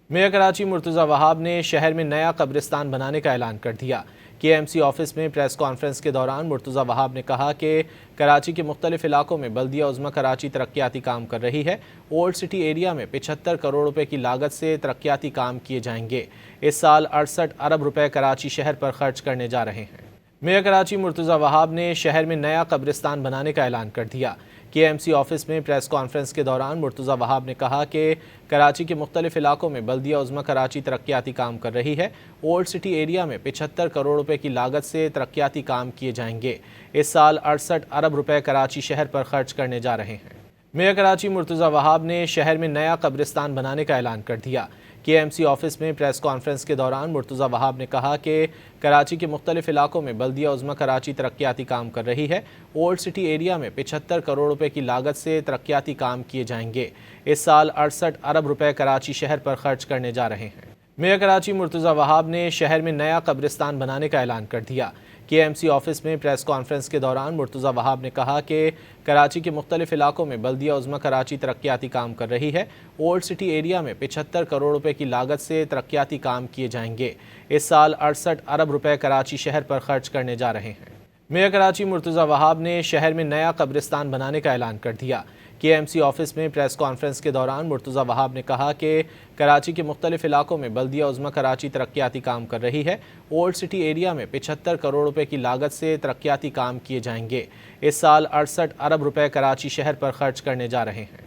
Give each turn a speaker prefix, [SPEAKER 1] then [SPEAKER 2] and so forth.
[SPEAKER 1] Mayor Karachi Murtaza وہاب نے شہر میں نیا قبرستان بنانے کا اعلان کر دیا۔ KMC آفس میں پریس کانفرنس کے دوران مرتضی وہاب نے کہا کہ کراچی کے مختلف علاقوں میں بلدیہ عظمی کراچی ترقیاتی کام کر رہی ہے۔ اولڈ سٹی ایریا میں 75 کروڑ روپے کی لاگت سے ترقیاتی کام کیے جائیں گے۔ اس سال 68 ارب روپے کراچی شہر پر خرچ کرنے جا رہے ہیں۔ میئر کراچی مرتضی وہاب نے شہر میں نیا قبرستان بنانے کا اعلان کر دیا۔ KMC آفس میں پریس کانفرنس کے دوران مرتضی وہاب نے کہا کہ کراچی کے مختلف علاقوں میں بلدیہ عظمی کراچی ترقیاتی کام کر رہی ہے۔ اولڈ سٹی ایریا میں 75 کروڑ روپے کی لاگت سے ترقیاتی کام کیے جائیں گے۔ اس سال 68 ارب روپے کراچی شہر پر خرچ کرنے جا رہے ہیں۔ میئر کراچی مرتضی وہاب نے شہر میں نیا قبرستان بنانے کا اعلان کر دیا۔ KMC آفس میں پریس کانفرنس کے دوران مرتضی وہاب نے کہا کہ کراچی کے مختلف علاقوں میں بلدیہ عظمی کراچی ترقیاتی کام کر رہی ہے۔ اولڈ سٹی ایریا میں 75 کروڑ روپے کی لاگت سے ترقیاتی کام کیے جائیں گے۔ اس سال 68 ارب روپے کراچی شہر پر خرچ کرنے جا رہے ہیں۔ میئر کراچی مرتضی وہاب نے شہر میں نیا قبرستان بنانے کا اعلان کر دیا۔ KMC آفس میں پریس کانفرنس کے دوران مرتضی وہاب نے کہا کہ کراچی کے مختلف علاقوں میں بلدیہ عظمی کراچی ترقیاتی کام کر رہی ہے۔ اولڈ سٹی ایریا میں 75 کروڑ روپے کی لاگت سے ترقیاتی کام کیے جائیں گے۔ اس سال 68 ارب روپے کراچی شہر پر خرچ کرنے جا رہے ہیں۔ میئر کراچی مرتضی وہاب نے شہر میں نیا قبرستان بنانے کا اعلان کر دیا۔ KMC آفس میں پریس کانفرنس کے دوران مرتضی وہاب نے کہا کہ کراچی کے مختلف علاقوں میں بلدیہ عظمی کراچی ترقیاتی کام کر رہی ہے۔ اولڈ سٹی ایریا میں 75 کروڑ روپے کی لاگت سے ترقیاتی کام کیے جائیں گے۔ اس سال 68 ارب روپے کراچی شہر پر خرچ کرنے جا رہے ہیں۔